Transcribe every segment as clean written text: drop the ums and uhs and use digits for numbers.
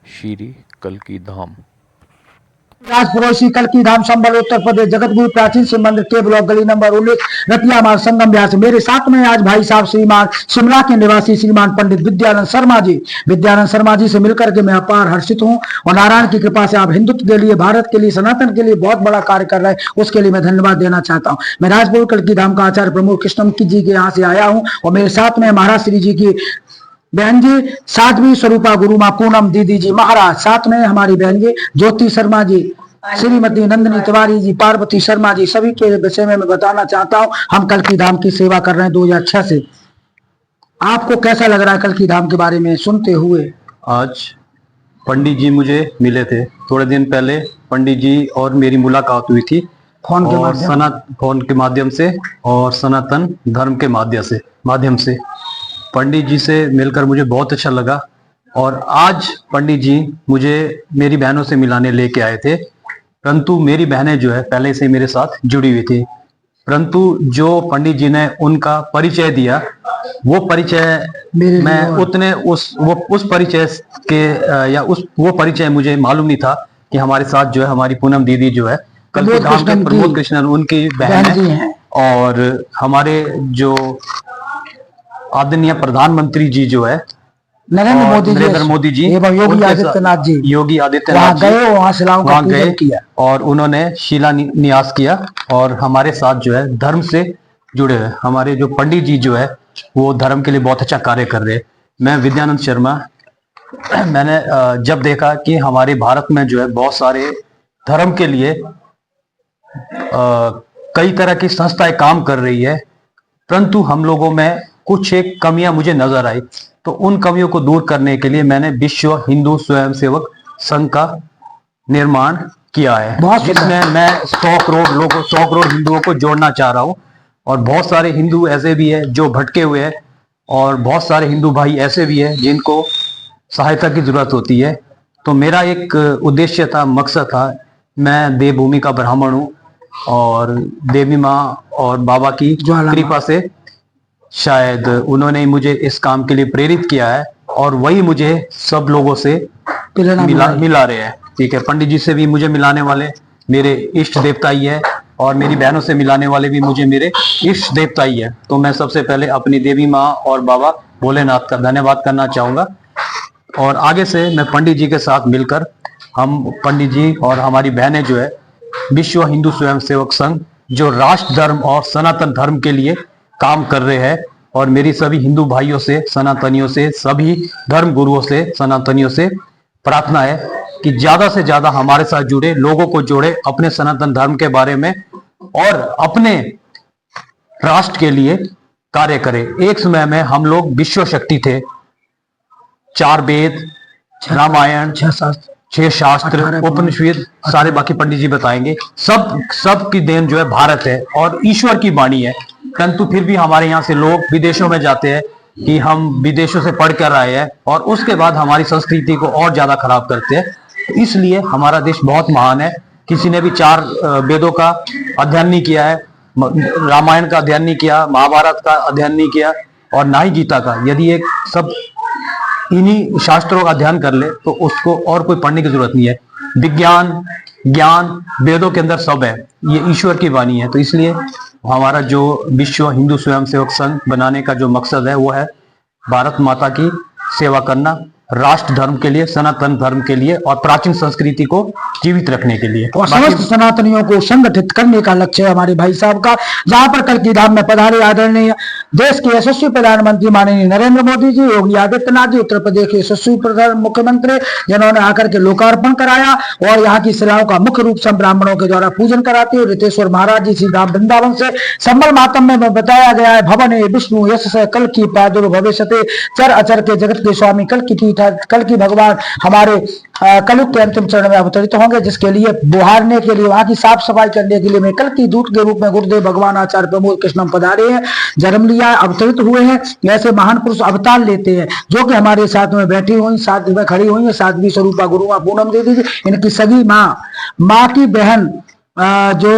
श्री कल्की धाम। राजपुरोसी कल्की धाम संबल उत्तर प्रदेश जगतगुरु प्राचीन शिव मंदिर के ब्लॉक गली नंबर 19 रतिया मार्ग संगम बिहार से मेरे साथ में आज भाई साहब श्रीमान शिमला के निवासी श्रीमान पंडित विद्यानंद शर्मा जी से मिलकर के मैं अपार हर्षित हूं और नारायण की कृपा से आप हिंदुत्व के लिए, भारत के लिए, सनातन के लिए बहुत बड़ा कार्य कर रहे हैं। उसके लिए मैं धन्यवाद देना चाहता हूँ। मैं राजपुर कल्की धाम का आचार्य प्रमुख कृष्ण जी के यहाँ से आया हूँ और मेरे साथ में महाराज श्री जी की बहन जी, साध्वी स्वरूपा गुरु माँ पूनम दीदी जी महाराज, साथ में हमारी बहन जी ज्योति शर्मा जी, श्रीमती नंदिनी तिवारी जी, पार्वती शर्मा जी, सभी के विषय में मैं बताना चाहता हूँ। हम कल्की धाम की सेवा कर रहे हैं 2006 से। आपको कैसा लग रहा है कल्की धाम के बारे में सुनते हुए? आज पंडित जी मुझे मिले थे थोड़े दिन पहले। पंडित जी और मेरी मुलाकात हुई थी फोन के माध्यम से और सनातन धर्म के माध्यम से पंडित जी से मिलकर मुझे बहुत अच्छा लगा। और आज पंडित जी मुझे मेरी बहनों से मिलाने लेके आए थे, परंतु मेरी बहनें जो है पहले से मेरे साथ जुड़ी हुई थी। परंतु जो पंडित जी ने उनका परिचय दिया, वो परिचय मैं उतने उस परिचय के वो परिचय मुझे मालूम नहीं था कि हमारे साथ जो है हमारी पूनम दीदी जो है कल्की धाम के प्रमोद कृष्णन उनकी बहन है। और हमारे जो आदरणीय प्रधानमंत्री जी जो है नरेंद्र मोदी जी एवं योगी आदित्यनाथ जी वहां गए किया और उन्होंने शिलान्यास किया और हमारे साथ जो है धर्म से जुड़े हुए हमारे जो पंडित जी जो है वो धर्म के लिए बहुत अच्छा कार्य कर रहे हैं। मैं विद्यानंद शर्मा, मैंने जब देखा कि हमारे भारत में जो है बहुत सारे धर्म के लिए कई तरह की संस्थाएं काम कर रही है, परंतु हम लोगों में कुछ एक कमियां मुझे नजर आई। तो उन कमियों को दूर करने के लिए मैंने विश्व हिंदू स्वयंसेवक संघ का निर्माण किया है, जिसमें मैं 100 करोड़ हिंदुओं को जोड़ना चाह रहा हूं। और बहुत सारे हिंदू ऐसे भी है जो भटके हुए हैं और बहुत सारे हिंदू भाई ऐसे भी है जिनको सहायता की जरूरत होती है। तो मेरा एक उद्देश्य था, मकसद था, मैं देवभूमि का ब्राह्मण हूँ और देवी माँ और बाबा की कृपा से शायद उन्होंने मुझे इस काम के लिए प्रेरित किया है और वही मुझे सब लोगों से मिला रहे हैं। ठीक है, पंडित जी से भी मुझे मिलाने वाले मेरे इष्ट देवता ही है और मेरी बहनों से मिलाने वाले भी मुझे मेरे इष्ट देवता ही है। तो मैं सबसे पहले अपनी देवी माँ और बाबा भोलेनाथ का धन्यवाद करना चाहूंगा। और आगे से मैं पंडित जी के साथ मिलकर हम पंडित जी और हमारी बहनें जो है विश्व हिंदू स्वयंसेवक संघ जो राष्ट्र धर्म और सनातन धर्म के लिए काम कर रहे हैं। और मेरी सभी हिंदू भाइयों से, सनातनियों से, सभी धर्म गुरुओं से, सनातनियों से प्रार्थना है कि ज्यादा से ज्यादा हमारे साथ जुड़े, लोगों को जोड़े अपने सनातन धर्म के बारे में और अपने राष्ट्र के लिए कार्य करें। एक समय में हम लोग विश्व शक्ति थे, 4 वेद, रामायण, 6 शास्त्र, उपनिषद, सारे बाकी पंडित जी बताएंगे। सब की देन जो है भारत है और ईश्वर की वाणी है। परंतु फिर भी हमारे यहाँ से लोग विदेशों में जाते हैं कि हम विदेशों से पढ़ कर आए हैं और उसके बाद हमारी संस्कृति को और ज्यादा खराब करते हैं। तो इसलिए हमारा देश बहुत महान है। किसी ने भी 4 वेदों का अध्ययन नहीं किया है, रामायण का अध्ययन नहीं किया, महाभारत का अध्ययन नहीं किया और ना ही गीता का। यदि एक सब इन्हीं शास्त्रों का अध्ययन कर ले तो उसको और कोई पढ़ने की जरूरत नहीं है। विज्ञान, ज्ञान वेदों के अंदर सब है, ये ईश्वर की वाणी है। तो इसलिए हमारा जो विश्व हिंदू स्वयंसेवक संघ बनाने का जो मकसद है वो है भारत माता की सेवा करना, राष्ट्र धर्म के लिए, सनातन धर्म के लिए और प्राचीन संस्कृति को जीवित रखने के लिए और समस्त सनातनियों को संगठित करने का लक्ष्य है हमारे भाई साहब का। जहां पर कल्की धाम में पधारे आदरणीय देश के यशस्वी प्रधानमंत्री माननीय नरेंद्र मोदी जी, योगी आदित्यनाथ जी, उत्तर प्रदेश के यशस्वी मुख्यमंत्री, जिन्होंने आकर के लोकार्पण कराया और यहाँ की शिलाओं का मुख्य रूप से ब्राह्मणों के द्वारा पूजन कराते हुए रितेश्वर महाराज जी श्री धाम वृंदावन से संबल मातम में बताया गया है। भवने विष्णु यश कल की प्रादुर्भविष्यते, चर अचर के जगत के स्वामी कल की भगवान हमारे कलयुग के अंतिम चरण में अवतरित होंगे, जिसके लिए बुहारने के लिए, वहां की साफ सफाई करने के लिए मैं कल की दूत के रूप में गुरुदेव भगवान आचार्य प्रमोद कृष्णम पधारे हैं, जन्म लिया, अवतरित हुए हैं। ऐसे महान पुरुष अवतार लेते हैं जो कि हमारे साथ में बैठी हुई, साथ में खड़ी हुई है साध्वी स्वरूपा गुरु माँ पूनम दीदी जी, इनकी सगी माँ की बहन जो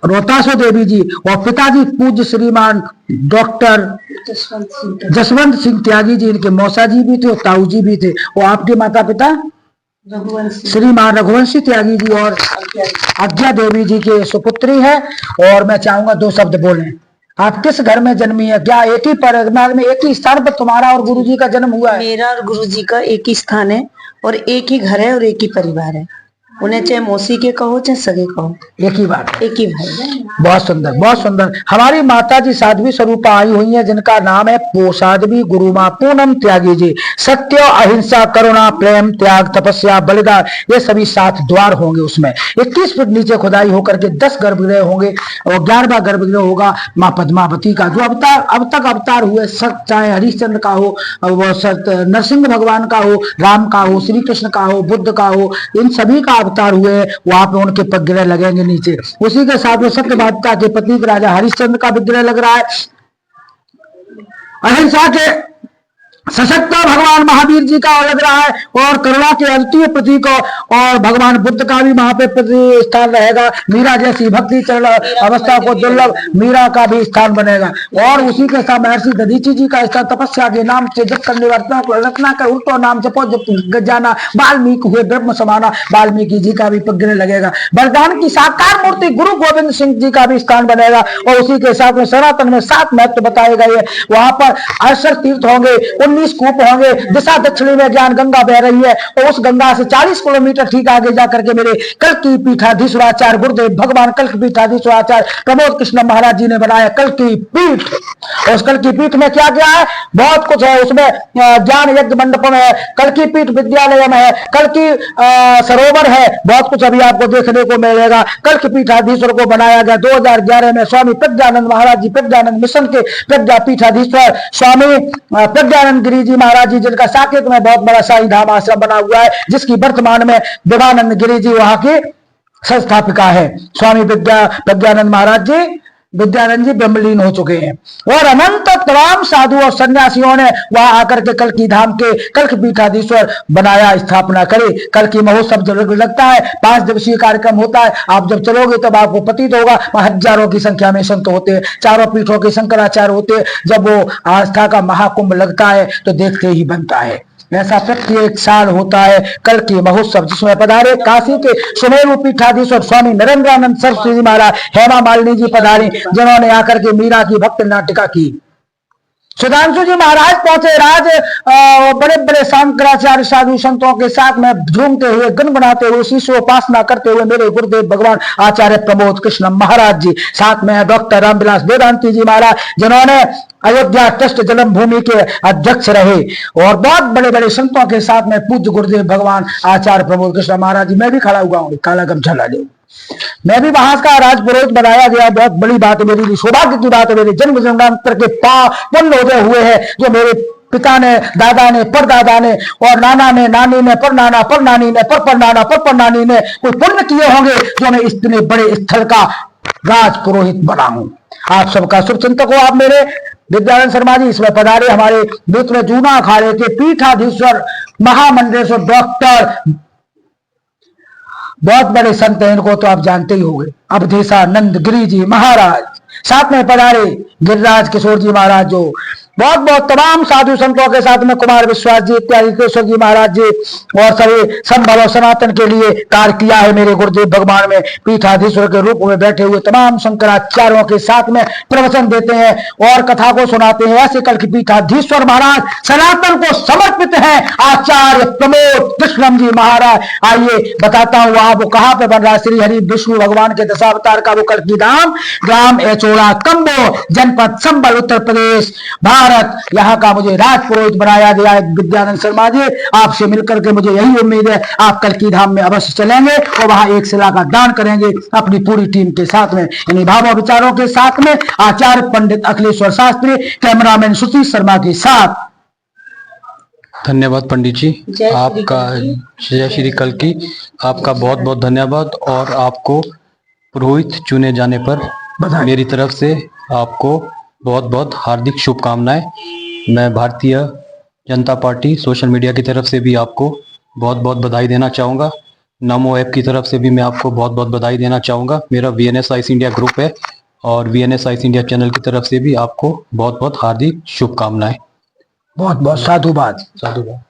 रोहतासो देवी जी और पिताजी पूज्य श्रीमान डॉक्टर जसवंत सिंह त्यागी जी, इनके मौसा जी भी थे और ताऊ जी भी थे। वो आपके माता पिता श्री मां रघुवंशी त्यागी जी और आज्ञा देवी जी की सुपुत्री है। और मैं चाहूंगा 2 शब्द बोलें। आप किस घर में जन्मी है? क्या एक ही परिवार में, एक ही स्थान पर तुम्हारा और गुरुजी का जन्म हुआ है? मेरा और गुरुजी का एक ही स्थान है और एक ही घर है और एक ही परिवार है। उन्हें चाहे मौसी के कहो चाहे सगे कहो, एक ही बात है, एक ही भाई। बहुत सुंदर, बहुत सुंदर। हमारी माता जी साध्वी स्वरूपा आई हुई हैं, जिनका नाम है साध्वी गुरु मां पूनम त्यागी जी। सत्य, अहिंसा, करुणा, प्रेम, त्याग, तपस्या, बलिदान, ये सभी 7 द्वार होंगे। उसमें 21 फीट नीचे खुदाई होकर के 10 गर्भगृह होंगे और 11वां गर्भगृह होगा मां पद्मावती का। जो अब तक अवतार हुए, चाहे हरिश्चंद्र का हो, वो नरसिंह भगवान का हो, राम का हो, श्री कृष्ण का हो, बुद्ध का हो, इन सभी का अवतार हुए, वहां पे उनके पगग्रह लगेंगे नीचे। उसी के साथ में सत्यवादिता के प्रतीक राजा हरिश्चंद्र का विग्रह लग रहा है। अहिंसा के सशक्त भगवान महावीर जी का लग रहा है और करुणा के अद्वितीय प्रतीक और भगवान बुद्ध का भी वहां पे स्थान रहेगा। मीरा जैसी भक्ति चरण अवस्था को दुर्लभ मीरा का भी स्थान बनेगा। और उसी के साथ महर्षि दधीची जी का स्थान तपस्या के नाम से जब कर निवर्तना को रचना कर उल्टो नाम जपो जब जाना वाल्मीकि हुए ब्रह्म समाना, वाल्मीकि जी का भी पगग्रह लगेगा। बलिदान की साकार मूर्ति गुरु गोविंद सिंह जी का भी स्थान बनेगा। और उसी के साथ में सनातन में 7 महत्व बताए गए। वहां पर 68 तीर्थ होंगे, 19 कूप होंगे। दिशा दक्षिणी में ज्ञान गंगा बह रही है और उस गंगा से 40 किलोमीटर ठीक आगे जाकर के मेरे कल की पीठाधीश्वराचार्य गुरुदेव भगवान कल की पीठाधीश्वराचार्य प्रमोद कृष्ण महाराज जी ने बनाया कल की पीठ। और उस कल की पीठ में क्या क्या है? बहुत कुछ है उसमें। ज्ञान यज्ञ मंडप में है, कल की पीठ विद्यालय में है, कल की सरोवर है, बहुत कुछ अभी आपको देखने को मिलेगा। कल की पीठाधीश्वर को बनाया गया 2011 में स्वामी प्रज्ञानंद महाराज जी, प्रज्ञानंद मिशन के प्रज्ञा पीठाधीश्वर स्वामी प्रज्ञानंद गिरी जी महाराज जी, जिनका साकेत में बहुत बड़ा साईं धाम आश्रम बना हुआ है, जिसकी वर्तमान में देवानंद गिरी जी वहां की संस्थापिका है। स्वामी प्रज्ञानंद महाराज जी विद्यानंद जी ब्रह्मलीन हो चुके हैं। और अनंत तमाम साधु और सन्यासियों ने वहां आकर के कल की धाम के कल की पीठाधीश्वर बनाया, स्थापना करे। कल की महोत्सव जब लगता है, 5 दिवसीय कार्यक्रम होता है। आप जब चलोगे तब आपको प्रतीत होगा हजारों की संख्या में संत होते हैं, चारों पीठों के शंकराचार्य होते हैं। जब वो आस्था का महाकुंभ लगता है तो देखते ही बनता है। ऐसा प्रत्येक साल होता है कल की महोत्सव, जिसमें पधारे काशी के सुमेरु पीठाधीश्वर स्वामी नरेंद्रानंद सरस्वती जी महाराज, हेमा मालिनी जी पधारे, जिन्होंने आकर के मीरा की भक्त नाटिका की। सुधांशु जी महाराज पहुंचे राज बड़े बड़े शंकराचार्य साधु संतों के साथ में झूमते हुए, गुनगुनाते हुए, शिष्य उपासना करते हुए मेरे गुरुदेव भगवान आचार्य प्रमोद कृष्ण महाराज जी। साथ में डॉक्टर रामविलास वेदांती जी महाराज, जिन्होंने अयोध्या ट्रस्ट जन्मभूमि के अध्यक्ष रहे। और बहुत बड़े बड़े संतों के साथ में पूज्य गुरुदेव भगवान आचार्य प्रमोद कृष्ण महाराज जी। मैं भी खड़ा हुआ हूँ, काला गमछा ला दे, मैं भी वहां का राजपुरोहित बनाया गया। बहुत बड़ी बात है, मेरे लिए सौभाग्य की बात है। मेरे जन्म जन्मांतर के पुण्य उदय हुए हैं, जो मेरे पिता ने, दादा ने, परदादा ने और नाना ने, नानी ने, परनाना, परनानी ने, परनाना, परनानी ने कोई पुण्य किए होंगे, जो मैं इतने बड़े स्थल का राजपुरोहित बना हूं। आप सबका शुभ चिंतक हो। आप मेरे विद्यानंद शर्मा जी इसमें पधारे, हमारे बीच में जूना अखाड़े के पीठाधीश्वर महामंडलेश्वर डॉक्टर, बहुत बड़े संत हैं, इनको तो आप जानते ही होंगे, अवधेशानंद गिरी जी महाराज। साथ में पधारे गिरिराज किशोर जी महाराज, जो बहुत बहुत तमाम साधु संतों के साथ में कुमार विश्वास जी इत्यादि केशव जी महाराज जी और सभी संभव और सनातन के लिए कार्य किया है। मेरे गुरुदेव भगवान में पीठाधीश्वर के रूप में बैठे हुए तमाम शंकराचार्यों के साथ में प्रवचन देते हैं और कथा को सुनाते हैं। ऐसे कल की पीठाधीश्वर महाराज सनातन को समर्पित है आचार्य प्रमोद कृष्णम जी महाराज। आइए बताता हूँ वहां वो कहाँ पे बन रहा है। श्री हरि विष्णु भगवान के दशावतार का वो कल की धाम, ग्राम एचोड़ा कंबो, जनपद संबल, उत्तर प्रदेश, भारत। यहाँ का मुझे राजपुरोहित बनाया गया है विद्यानंद शर्मा जी। आपसे मिलकर के मुझे यही उम्मीद है आप कल की धाम में अवश्य चलेंगे और वहां 1 शिला का दान करेंगे अपनी पूरी टीम के साथ में, इन्हीं भावों विचारों के साथ में आचार्य पंडित अखिलेश्वर शास्त्री, कैमरामैन सुशील शर्मा के साथ। धन्यवाद पंडित जी, आपका जय श्री कल की, आपका बहुत बहुत धन्यवाद। और आपको पुरोहित चुने जाने पर मेरी तरफ से आपको बहुत बहुत हार्दिक शुभकामनाएं। मैं Bharatiya Janata party social media की तरफ से भी आपको बहुत बहुत बधाई देना चाहूँगा। नमो ऐप की तरफ से भी मैं आपको बहुत बहुत बधाई देना चाहूँगा। मेरा VNS आइस इंडिया ग्रुप है और VNS आइस इंडिया चैनल की तरफ से भी आपको बहुत बहुत हार्दिक शुभकामनाएं। बहुत बहुत साधुवाद। साधुवाद।